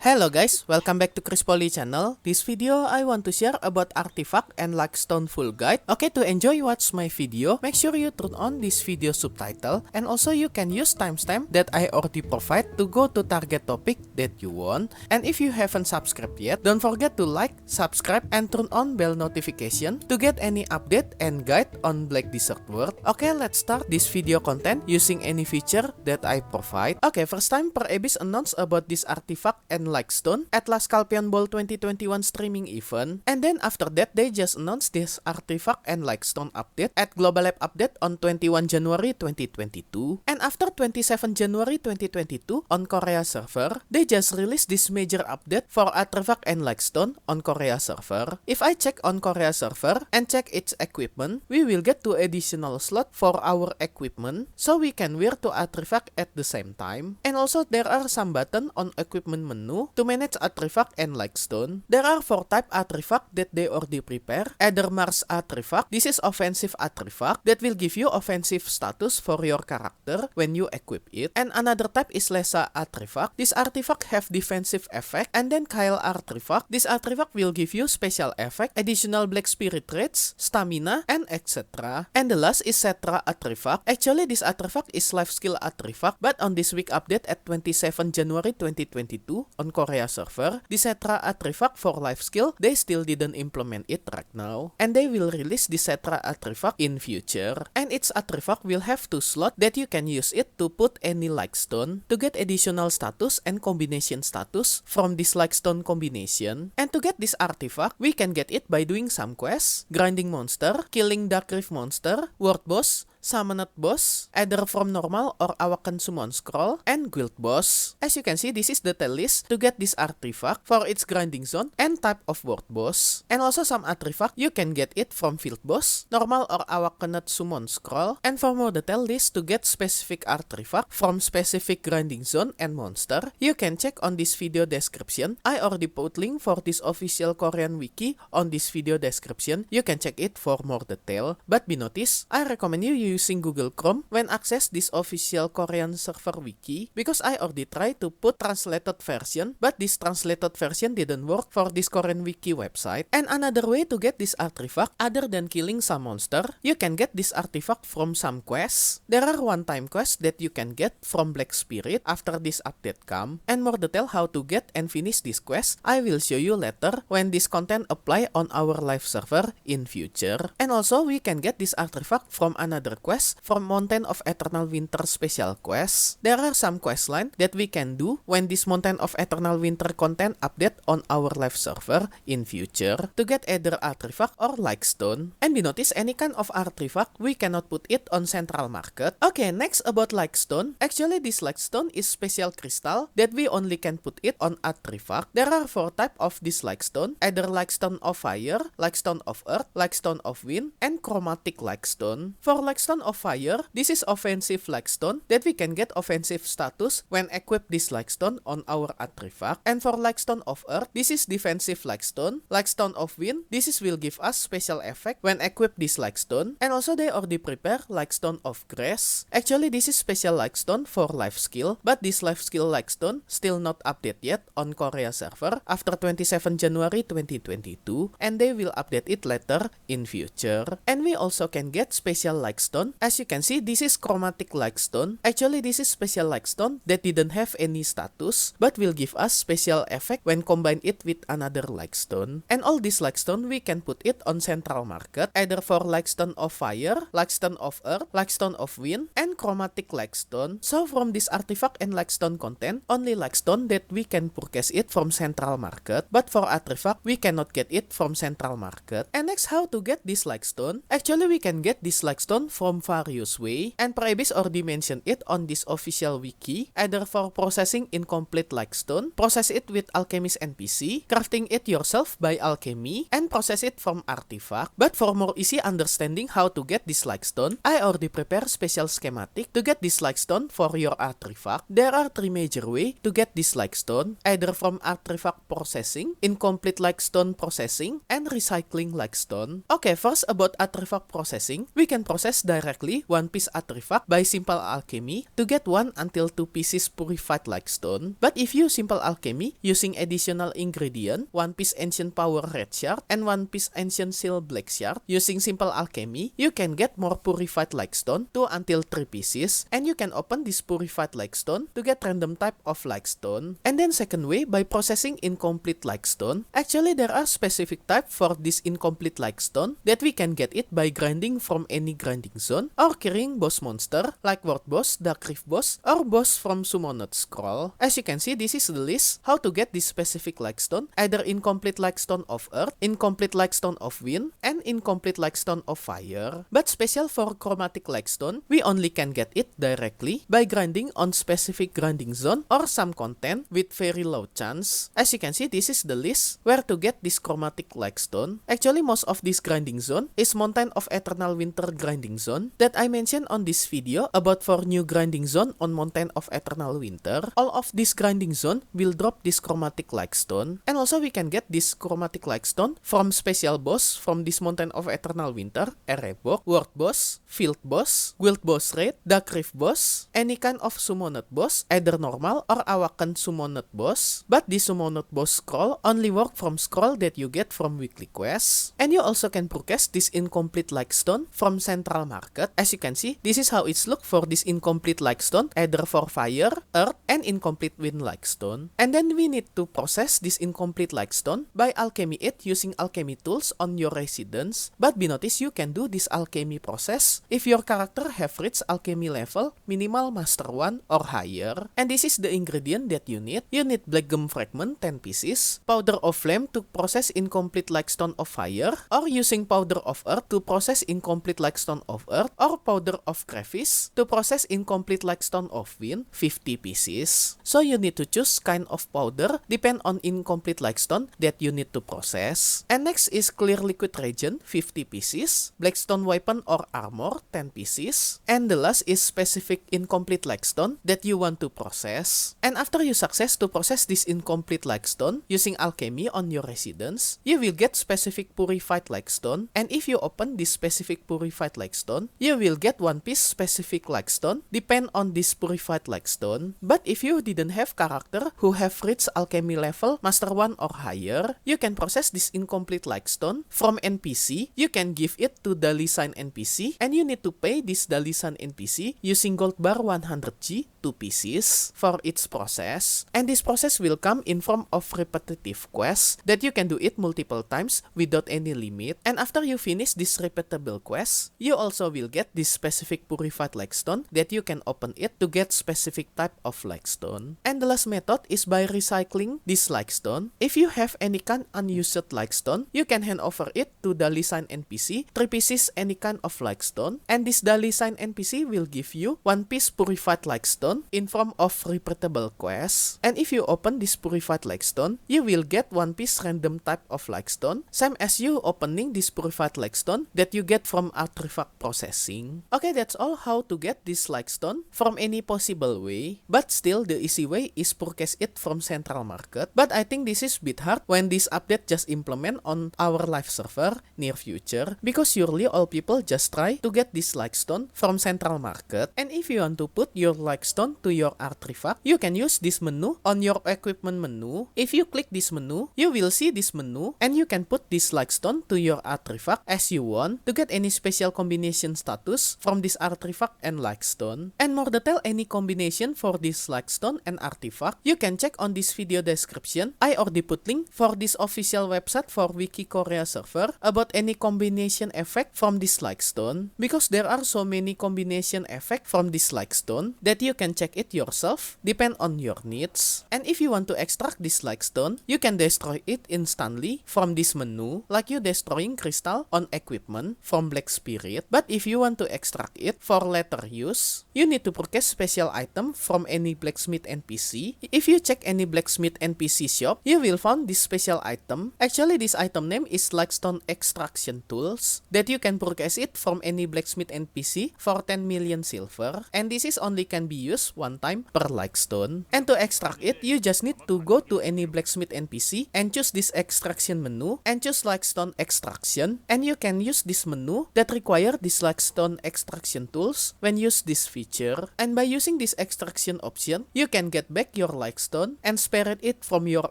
Hello guys, welcome back to Chris Poly channel. This video I want to share about artifact and Luckstone full guide. Okay, to enjoy watch my video, make sure you turn on this video subtitle, and also you can use timestamp that I already provide to go to target topic that you want. And if you haven't subscribed yet, don't forget to like, subscribe, and turn on bell notification to get any update and guide on Black Desert World. Okay, let's start this video content using any feature that I provide. Okay, first time Per Abyss announced about this artifact and Luckstone at last Scalpion Ball 2021 streaming event, and then after that they just announced this artifact and Luckstone update at Global Lab update on 21 January 2022, and after 27 January 2022 on Korea server they just released this major update for artifact and Luckstone on Korea server. If I check on Korea server and check its equipment, we will get 2 additional slot for our equipment, so we can wear 2 artifact at the same time. And also there are some button on equipment menu to manage artifact and Luckstone. There are 4 type artifact that they already prepare. Either Mars artifact, this is offensive artifact that will give you offensive status for your character when you equip it. And another type is Lesa artifact. This artifact have defensive effect. And then Kyle artifact. This artifact will give you special effect, additional black spirit rates, stamina, and etc. And the last is Cetra artifact. Actually this artifact is life skill artifact, but on this week update at 27 January 2022 on Korea server, the Cetra artifact for life skill, they still didn't implement it right now, and they will release the Cetra artifact in future. And its artifact will have 2 slot that you can use it to put any Luckstone to get additional status and combination status from this Luckstone combination. And to get this artifact, we can get it by doing some quests, grinding monster, killing Dark Rift monster, world boss, Summoned boss, either from normal or Awaken Summon Scroll, and guild boss. As you can see, this is the tail list to get this artifact for its grinding zone and type of world boss. And also some artifact you can get it from field boss, normal or Awakened Summon Scroll, and for more detail list to get specific artifact from specific grinding zone and monster, you can check on this video description. I already put link for this official Korean wiki on this video description. You can check it for more detail. But be noticed, I recommend you using Google Chrome when access this official Korean server wiki, because I already tried to put translated version, but this translated version didn't work for this Korean wiki website. And another way to get this artifact other than killing some monster, you can get this artifact from some quests. There are one-time quests that you can get from Black Spirit after this update come, and more detail how to get and finish this quest I will show you later when this content apply on our live server in future. And also we can get this artifact from another quest from Mountain of Eternal Winter special quest. There are some quest line that we can do when this Mountain of Eternal Winter content update on our live server in future to get either artifact or Luckstone. And we notice any kind of artifact we cannot put it on central market. Okay, next about Luckstone. Actually this Luckstone is special crystal that we only can put it on artifact. There are 4 type of this Luckstone, either Luckstone of Fire, Luckstone of Earth, Luckstone of Wind, and Chromatic Luckstone. For Luckstone of Fire, this is offensive Luckstone that we can get offensive status when equip this Luckstone on our artifact. And for Luckstone of Earth, this is defensive Luckstone. Luckstone of Wind, this is will give us special effect when equip this Luckstone. And also they already prepare Luckstone of Grace. Actually this is special Luckstone for life skill, but this life skill Luckstone still not update yet on Korea server after 27 January 2022, and they will update it later in future. And we also can get special Luckstone. As you can see, this is Chromatic Luckstone. Actually this is special Luckstone that didn't have any status, but will give us special effect when combine it with another Luckstone. And all this Luckstone we can put it on central market, either for Luckstone of Fire, Luckstone of Earth, Luckstone of Wind, and Chromatic Luckstone. So from this artifact and Luckstone content, only Luckstone that we can purchase it from central market, but for artifact we cannot get it from central market. And next, how to get this Luckstone? Actually we can get this Luckstone from various way, and Per Abyss already mentioned it on this official wiki, either for processing incomplete Luckstone, process it with Alchemist NPC, crafting it yourself by Alchemy, and process it from artifact. But for more easy understanding how to get this Luckstone, I already prepare special schematic to get this Luckstone for your artifact. There are 3 major way to get this Luckstone, either from artifact processing, incomplete Luckstone processing, and recycling Luckstone. Okay, first about artifact processing, we can process directly one piece artifact by simple alchemy to get 1 until 2 pieces purified like stone. But if you simple alchemy using additional ingredient, 1 piece ancient power red shard and 1 piece ancient seal black shard, using simple alchemy, you can get more purified like stone, 2 until 3 pieces, and you can open this purified like stone to get random type of like stone. And then second way, by processing incomplete like stone. Actually there are specific type for this incomplete like stone that we can get it by grinding from any grinding zone or killing boss monster like World Boss, Dark Rift Boss, or boss from Summoned Scroll. As you can see, this is the list how to get this specific like stone, either incomplete like stone of earth, incomplete like stone of wind, and incomplete like stone of fire. But special for chromatic like stone, we only can get it directly by grinding on specific grinding zone or some content with very low chance. As you can see, this is the list where to get this chromatic like stone. Actually most of this grinding zone is Mountain of Eternal Winter grinding zone that I mentioned on this video about for new grinding zone on Mountain of Eternal Winter. All of this grinding zone will drop this chromatic like stone, and also we can get this chromatic like stone from special boss from this Mountain of Eternal Winter, Erebok, World Boss, Field Boss, Guild Boss Raid, Dark Rift Boss, any kind of summoned boss, either normal or awakened summoned boss. But this summoned boss scroll only work from scroll that you get from weekly quests. And you also can purchase this incomplete like stone from Central Market. As you can see, this is how it's look for this incomplete like stone, either for fire, earth, and incomplete wind like stone. And then we need to process this incomplete like stone by alchemy it using alchemy tools on your residence. But be notice you can do this alchemy process if your character have reached alchemy level minimal master 1 or higher. And this is the ingredient that you need. You need black gum fragment 10 pieces, powder of flame to process incomplete like stone of fire, or using powder of earth to process incomplete like stone of earth, or powder of crevice to process incomplete like stone of wind 50 pieces. So you need to choose kind of powder depend on incomplete like stone that you need to process. And next is clear liquid reagent 50 pieces, blackstone weapon or armor 10 pieces, and the last is specific incomplete like stone that you want to process. And after you success to process this incomplete like stone using alchemy on your residence, you will get specific purified like stone. And if you open this specific purified like stone, you will get 1 piece specific like stone depend on this purified like stone. But if you didn't have character who have reached alchemy level master 1 or higher, you can process this incomplete like stone from NPC. You can give it to Dalisan NPC, and you need to pay this Dalisan NPC using gold bar 100G 2 pieces for its process. And this process will come in form of repetitive quests that you can do it multiple times without any limit. And after you finish this repeatable quest, you also will get this specific purified like stone that you can open it to get specific type of like stone. And the last method is by recycling this like stone. If you have any kind unused like stone, you can hand over it to Dalisan NPC 3 pieces any kind of like stone, and this Dalisan NPC will give you 1 piece purified like stone in form of repeatable quest. And if you open this purified like stone, you will get 1 piece random type of like stone, same as you opening this purified like stone that you get from artifact processing. Okay, that's all how to get this like stone from any possible way. But still the easy way is purchase it from Central Market. But I think this is bit hard when this update just implement on our live server near future, because surely all people just try to get this like stone from Central Market. And if you want to put your like stone to your artifact, you can use this menu on your equipment menu. If you click this menu, you will see this menu, and you can put this like stone to your artifact as you want to get any special combination status from this artifact and like stone. And more detail any combination for this like stone and artifact, you can check on this video description. I already put link for this official website for Wiki Korea server about any combination effect from this like stone, because there are so many combination effect from this like stone that you can check it yourself depend on your needs. And if you want to extract this like stone, you can destroy it instantly from this menu, like you destroying crystal on equipment from Black Spirit. But if you want to extract it for later use, you need to purchase special item from any blacksmith NPC. If you check any blacksmith NPC shop, you will find this special item. Actually this item name is like stone extraction tools that you can purchase it from any blacksmith NPC for 10 million silver, and this is only can be used 1 time per like stone. And to extract it, you just need to go to any blacksmith NPC and choose this extraction menu and choose like stone extraction, and you can use this menu that require this Lightstone extraction tools when use this feature, and by using this extraction option, you can get back your Lightstone and spare it from your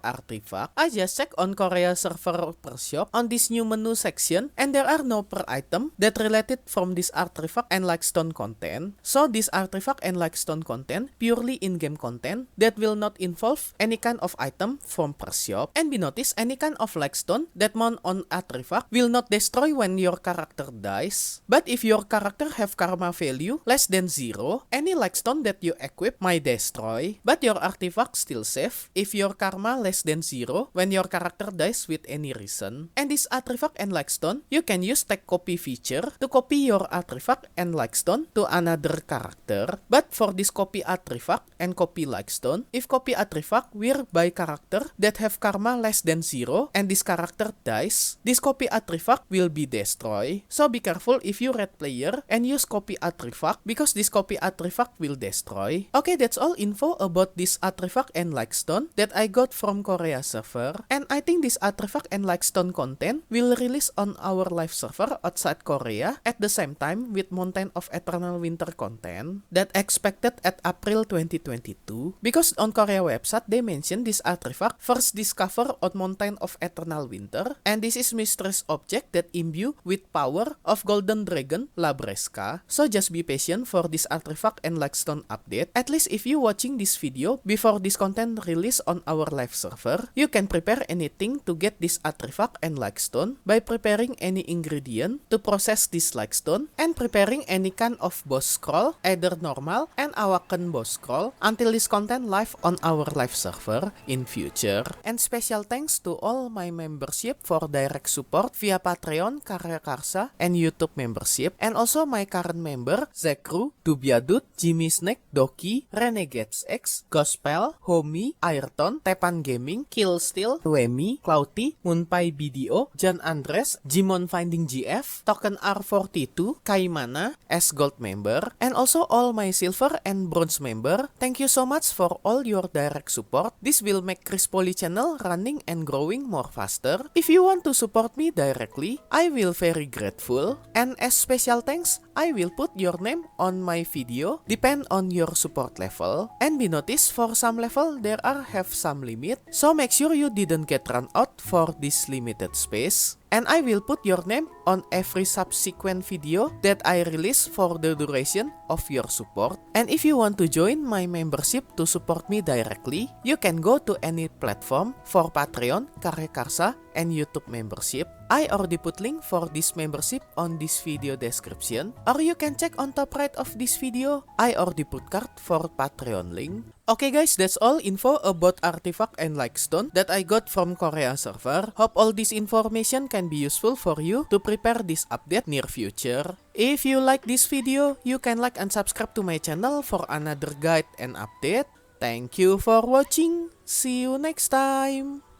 artifact. I just checked on Korea server per shop on this new menu section, and there are no per item that related from this artifact and Lightstone content. So this artifact and Lightstone content purely in-game content that will not involve any kind of item from per shop. And be noticed, any kind of Lightstone that mount on artifact will not destroy when your character dies. But if your character have karma value less than 0, any Lightstone that you equip might destroy, but your artifact still safe if your karma less than 0 when your character dies with any reason. And this artifact and Lightstone, you can use tag copy feature to copy your artifact and Lightstone to another character. But for this copy artifact and copy Lightstone, if copy artifact were by character that have karma less than 0 and this character dies, this copy artifact will be destroyed. So be careful if you red player and use copy artifact because this copy artifact will destroy. Okay, that's all info about this artifact and Lightstone that I got from Korea server. And I think this artifact and Lightstone content will release on our live server outside Korea at the same time with Mountain of Eternal Winter content that expected at April 2022. Because on Korea website they mentioned this artifact first discovered on Mountain of Eternal Winter, and this is mysterious object that imbue with power of Golden Dragon Labreska. So just be patient for this artifact and Lightstone update. At least if you watching this video before this content release on our live server, you can prepare anything to get this artifact and Lightstone by preparing any ingredient to process this Lightstone and preparing any kind of boss scroll, either normal and awaken boss scroll, until this content live on our live server in future. And special thanks to all my membership for direct support via Patreon, Karya Karsa, and YouTube membership, and also my current member Zekru, Dubiadut, Jimmy Snake, Doki, Renegades X, Gospel, Homie, Ayrton, Tepan Gaming, Killsteel, Wemi, Clouty, Moonpai BDO, John Andres, Jimon Finding GF, Token R42, Kaimana, S Gold member, and also all my silver and bronze member. Thank you so much for all your direct support. This will make Chris Poly channel running and growing more faster. If you want to support me directly, I will very grateful. And as special thanks, I will put your name on my video depend on your support level. And be noticed, for some level there are have some limit, so make sure you didn't get run out for this limited space. And I will put your name on every subsequent video that I release for the duration of your support. And if you want to join my membership to support me directly, you can go to any platform for Patreon, Karya Karsa, and YouTube membership. I already put link for this membership on this video description, or you can check on top right of this video. I already put card for Patreon link. Okay guys, that's all info about artifact and Lightstone that I got from Korea server. Hope all this information can be useful for you to prepare this update near future. If you like this video, you can like and subscribe to my channel for another guide and update. Thank you for watching. See you next time.